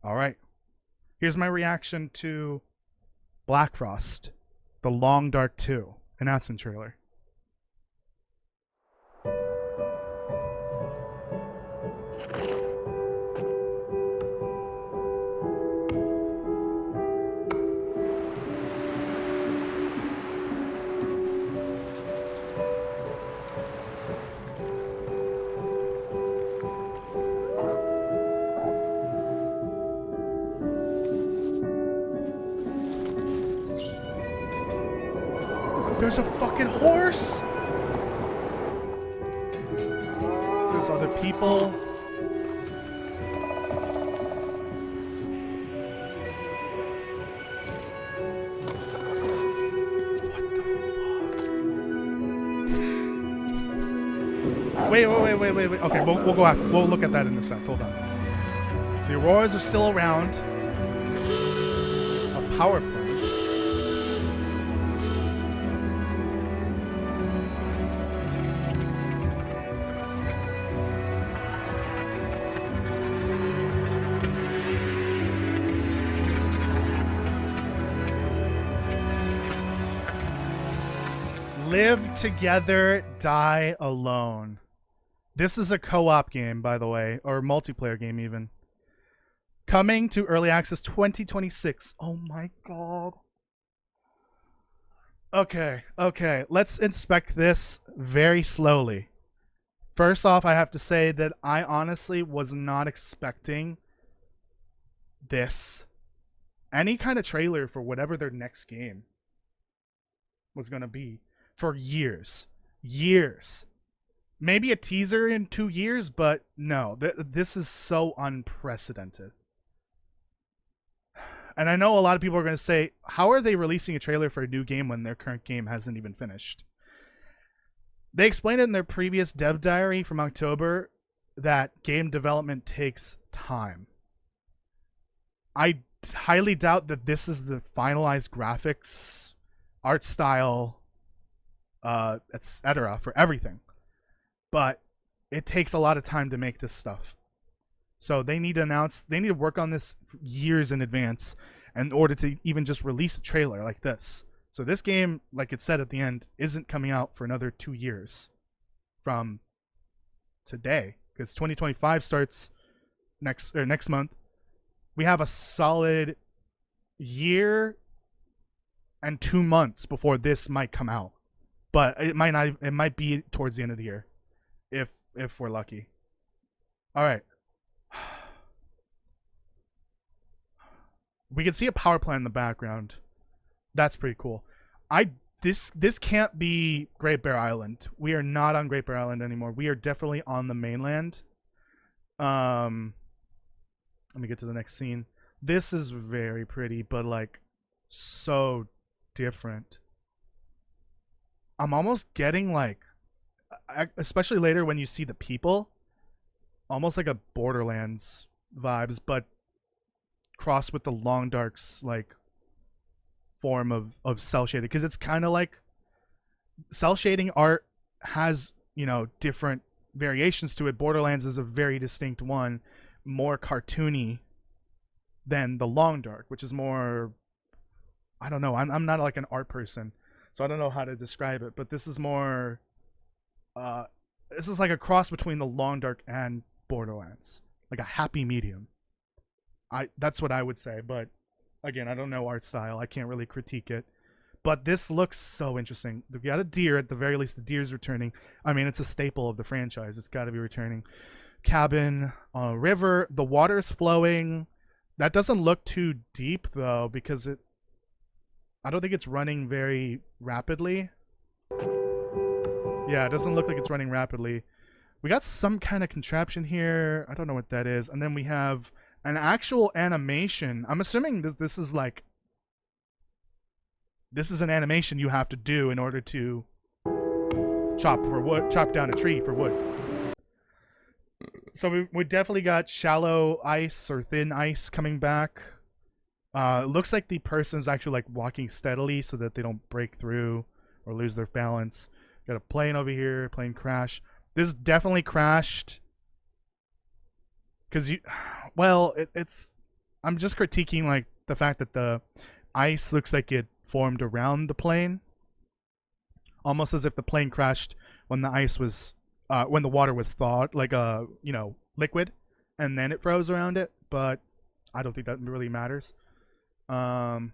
All right. Here's my reaction to Blackfrost, The Long Dark 2 announcement trailer. There's a fucking horse! There's other people. What the fuck? Wait. Okay, we'll go after. We'll look at that in a sec. Hold on. The Auroras are still around. A power plant. Live together, die alone. This is a co-op game, by the way, or multiplayer game even. Coming to Early Access 2026. Oh my god. Okay. Let's inspect this very slowly. First off, I have to say that I honestly was not expecting this. Any kind of trailer for whatever their next game was going to be. For years. Maybe a teaser in 2 years, but no. This is so unprecedented. And I know a lot of people are going to say, how are they releasing a trailer for a new game when their current game hasn't even finished? They explained it in their previous dev diary from October that game development takes time. I highly doubt that this is the finalized graphics, art style, etc. for everything. But it takes a lot of time to make this stuff. So they need to work on this years in advance in order to even just release a trailer like this. So this game, like it said at the end, isn't coming out for another 2 years from today, because 2025 starts next month. We have a solid year and 2 months before this might come out. But it might not. It might be towards the end of the year, if we're lucky. All right. We can see a power plant in the background. That's pretty cool. This can't be Great Bear Island. We are not on Great Bear Island anymore. We are definitely on the mainland. Let me get to the next scene. This is very pretty, but like so different. I'm almost getting like, especially later when you see the people, almost like a Borderlands vibes, but crossed with the Long Dark's like form of cell shading, because it's kind of like cell shading art has, you know, different variations to it. Borderlands is a very distinct one, more cartoony than the Long Dark, which is more, I don't know, I'm not like an art person, so I don't know how to describe it, but this is more this is like a cross between the Long Dark and Borderlands, like a happy medium. That's what I would say, but again, I don't know art style. I can't really critique it. But this looks so interesting. We got a deer, at the very least. The deer's returning. I mean, it's a staple of the franchise. It's got to be returning. Cabin on a river. The water's flowing. That doesn't look too deep, though, because I don't think it's running very rapidly. Yeah, it doesn't look like it's running rapidly. We got some kind of contraption here. I don't know what that is. And then we have an actual animation. I'm assuming this is like, this is an animation you have to do in order to chop down a tree for wood. So we definitely got shallow ice or thin ice coming back. It looks like the person's actually like walking steadily so that they don't break through or lose their balance. Got a plane over here, plane crash. This definitely crashed because it's I'm just critiquing like the fact that the ice looks like it formed around the plane, almost as if the plane crashed when the ice was when the water was thawed, like a liquid, and then it froze around it. But I don't think that really matters. I'm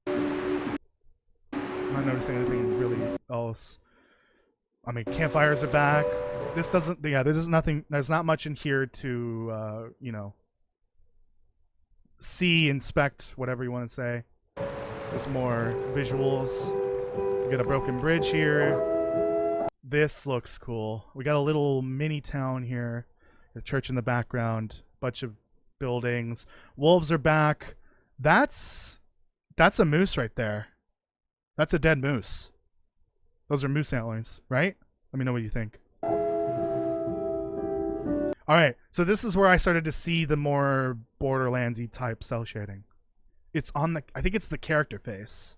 not noticing anything really else. I mean, campfires are back. This doesn't. Yeah, this is nothing. There's not much in here to see, inspect, whatever you want to say. There's more visuals. We got a broken bridge here. This looks cool. We got a little mini town here. A church in the background. Bunch of buildings. Wolves are back. That's a moose right there. That's a dead moose. Those are moose antlers, right? Let me know what you think. All right, so this is where I started to see the more Borderlands-y type cell shading. It's on the, I think it's the character face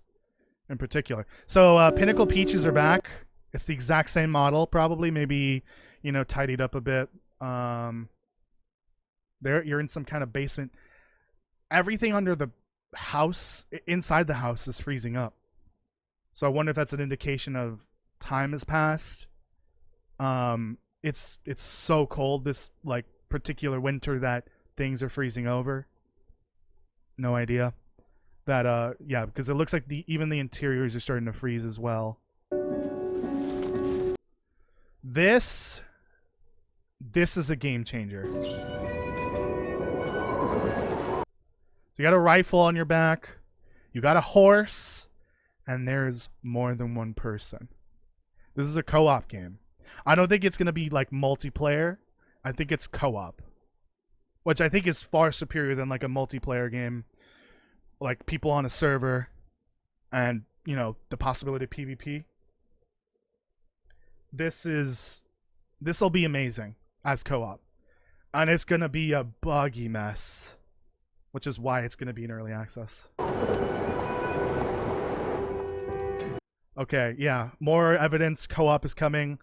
in particular. So Pinnacle Peaches are back. It's the exact same model, probably, maybe, tidied up a bit. There, you're in some kind of basement. Everything under the house, inside the house, is freezing up. So I wonder if that's an indication of time has passed. It's so cold this like particular winter that things are freezing over. No idea. That yeah, because it looks like even the interiors are starting to freeze as well. This is a game changer. So you got a rifle on your back, you got a horse, and there's more than one person. This is a co-op game. I don't think it's going to be like multiplayer. I think it's co-op, which I think is far superior than like a multiplayer game, like people on a server and, the possibility of PvP. This'll be amazing as co-op. And it's going to be a buggy mess, which is why it's going to be in early access. Okay, yeah, more evidence. Co-op is coming.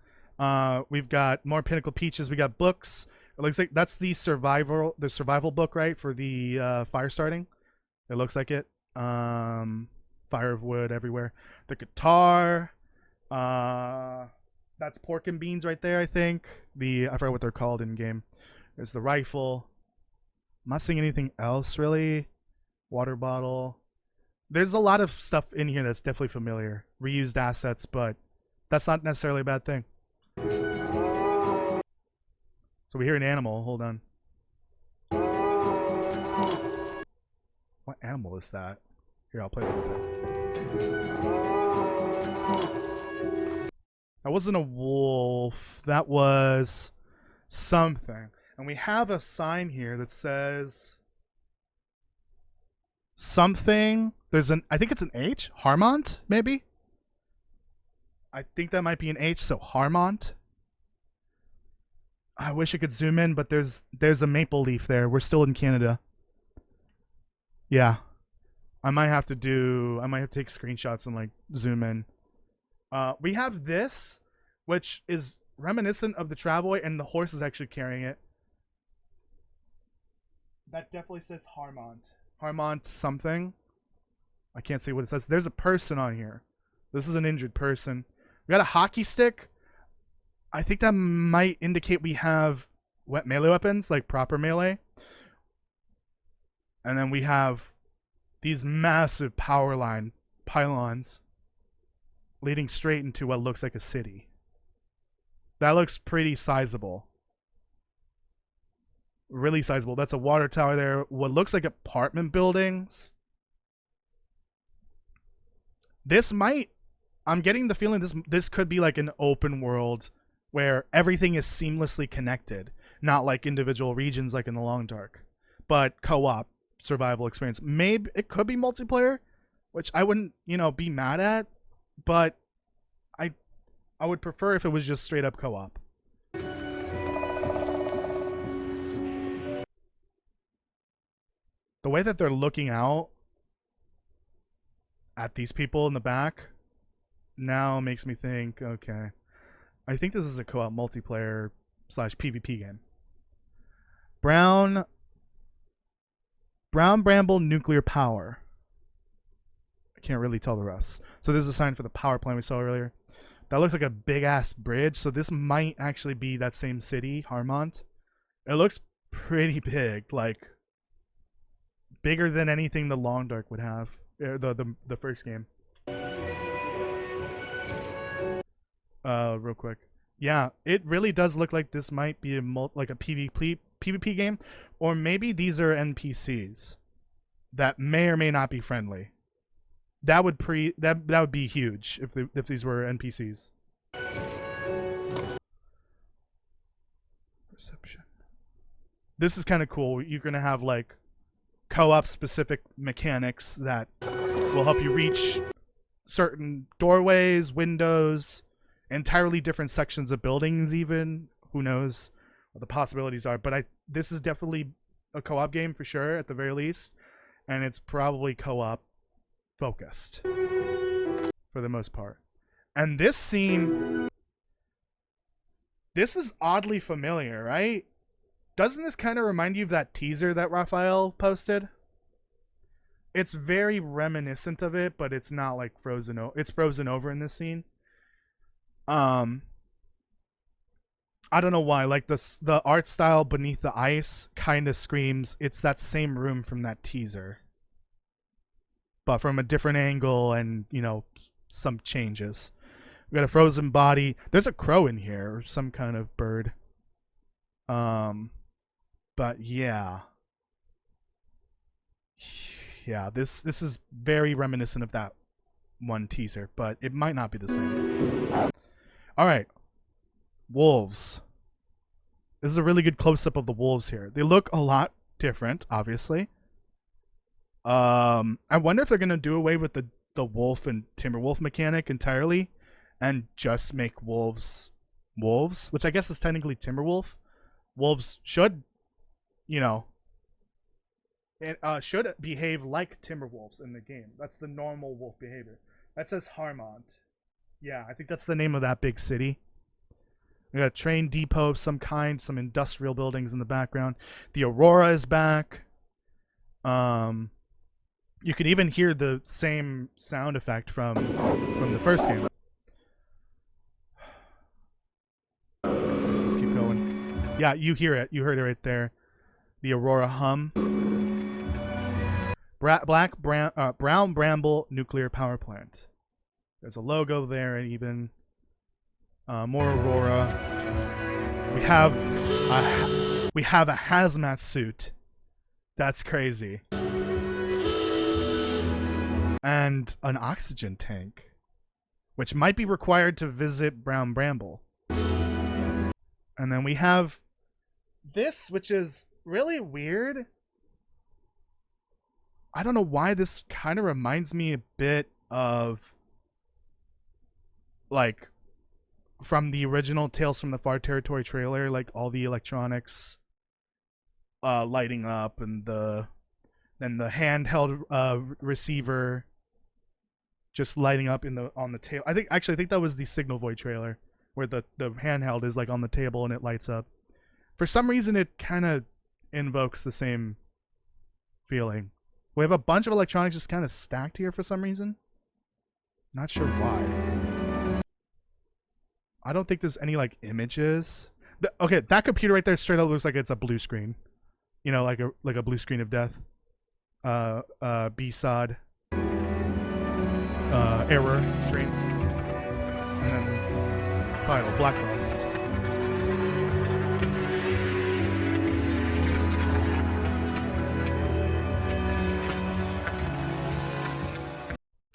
We've got more Pinnacle Peaches. We got books. It looks like that's the survival book, right, for the fire starting. It looks like it. Fire of wood everywhere. The guitar. That's pork and beans right there, I think. I forgot what they're called in game. There's the rifle. I'm not seeing anything else really. Water bottle. There's a lot of stuff in here that's definitely familiar. Reused assets, but that's not necessarily a bad thing. So we hear an animal. Hold on. What animal is that? Here, I'll play it with it. That wasn't a wolf. That was something. And we have a sign here that says something. I think it's an H. Harmont, maybe? I think that might be an H, so Harmont. I wish I could zoom in, but there's a maple leaf there. We're still in Canada. Yeah. I might have to take screenshots and like zoom in. We have this, which is reminiscent of the Travois, and the horse is actually carrying it. That definitely says Harmont. Harmont something. I can't see what it says. There's a person on here. This is an injured person. We got a hockey stick. I think that might indicate we have melee weapons, like proper melee. And then we have these massive power line pylons leading straight into what looks like a city. That looks pretty sizable. Really sizable. That's a water tower there. What looks like apartment buildings. I'm getting the feeling this could be like an open world where everything is seamlessly connected, not like individual regions like in the Long Dark, but co-op survival experience. Maybe it could be multiplayer, which I wouldn't, be mad at, but I would prefer if it was just straight up co-op. The way that they're looking out at these people in the back now makes me think, okay, I think this is a co-op multiplayer / PvP game. Brown Brown Bramble nuclear power. I can't really tell the rest. So this is a sign for the power plant we saw earlier. That looks like a big ass bridge. So this might actually be that same city, Harmont. It looks pretty big, like bigger than anything the Long Dark would have. The first game. Real quick. Yeah, it really does look like this might be like a PvP game, or maybe these are NPCs that may or may not be friendly. That would be huge if these were NPCs. Perception. This is kind of cool. You're gonna have like co-op specific mechanics that will help you reach certain doorways, windows, entirely different sections of buildings. Even who knows what the possibilities are? But this is definitely a co-op game for sure, at the very least, and it's probably co-op focused for the most part. And this scene, this is oddly familiar, right? Doesn't this kind of remind you of that teaser that Raphael posted? It's very reminiscent of it, but it's not like frozen. It's frozen over in this scene. I don't know why. Like the art style beneath the ice kind of screams it's that same room from that teaser, but from a different angle and, you know, some changes. We got a frozen body. There's a crow in here, or some kind of bird. But yeah. Yeah, this is very reminiscent of that one teaser, but it might not be the same. All right. Wolves. This is a really good close-up of the wolves here. They look a lot different, obviously. I wonder if they're going to do away with the wolf and timberwolf mechanic entirely and just make wolves, which I guess is technically timberwolf. Wolves should, you know, should behave like timberwolves in the game. That's the normal wolf behavior. That says Harmont. Yeah, I think that's the name of that big city. We got a train depot of some kind, some industrial buildings in the background. The Aurora is back. You could even hear the same sound effect from the first game. Let's keep going. Yeah, you hear it. You heard it right there. The Aurora hum. Brown Bramble nuclear power plant. There's a logo there, and even more Aurora. We have a hazmat suit. That's crazy. And an oxygen tank, which might be required to visit Brown Bramble. And then we have this, which is really weird. I don't know why this kind of reminds me a bit of, like, from the original Tales from the Far Territory trailer, like all the electronics lighting up, and the handheld receiver just lighting up on the table. I think that was the Signal Void trailer, where the handheld is like on the table and it lights up. For some reason, it kind of invokes the same feeling. We have a bunch of electronics just kind of stacked here for some reason. Not sure why. I don't think there's any like images. Okay, that computer right there straight up looks like it's a blue screen. You know, like a blue screen of death. B-sod. Error screen. And then title, Blackfrost.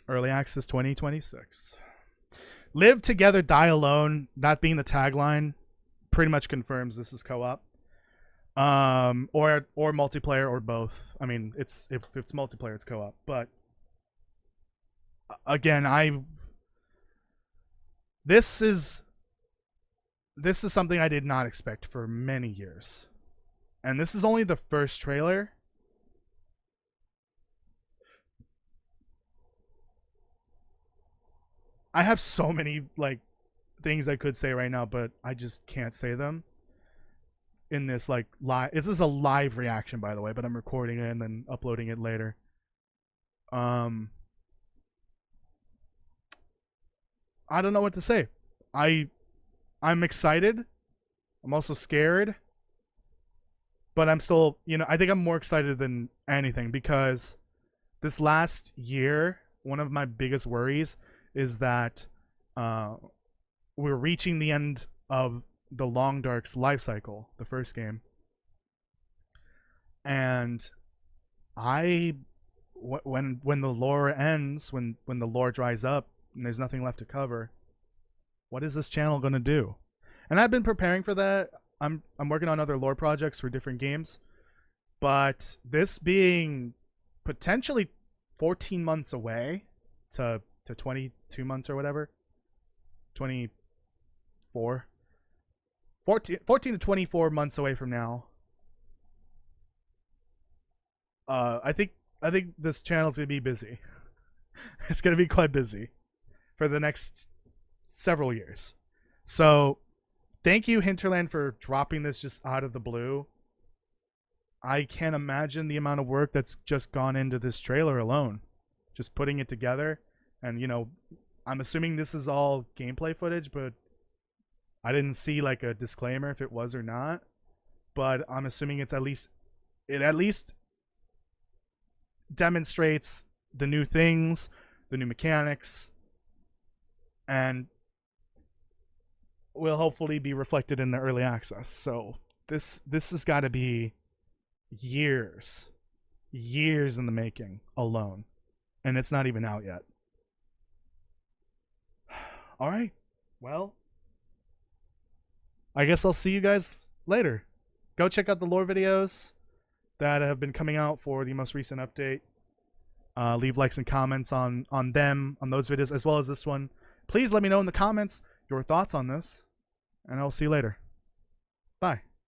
Early access 2026. Live together, die alone. That being the tagline, pretty much confirms this is co-op, or multiplayer, or both. I mean, if it's multiplayer, it's co-op. But again, this is something I did not expect for many years, and this is only the first trailer. I have so many like things I could say right now, but I just can't say them. in this like live. This is a live reaction, by the way, but I'm recording it and then uploading it later. I don't know what to say. I'm excited. I'm also scared. But I'm still, I think I'm more excited than anything because this last year, one of my biggest worries is that we're reaching the end of the Long Dark's life cycle, the first game. And when the lore ends, when the lore dries up and there's nothing left to cover, what is this channel going to do? And I've been preparing for that. I'm working on other lore projects for different games, but this being potentially 14 months away to 22 months or whatever, 14 to 24 months away from now, I think this channel's gonna be busy. It's gonna be quite busy for the next several years. So thank you, Hinterland, for dropping this just out of the blue. I can't imagine the amount of work that's just gone into this trailer alone. Just putting it together. And, I'm assuming this is all gameplay footage, but I didn't see like a disclaimer if it was or not. But I'm assuming it at least demonstrates the new things, the new mechanics, and will hopefully be reflected in the early access. So this has got to be years in the making alone, and it's not even out yet. All right, well, I guess I'll see you guys later. Go check out the lore videos that have been coming out for the most recent update. Leave likes and comments on those videos as well as this one. Please let me know in the comments your thoughts on this, and I'll see you later.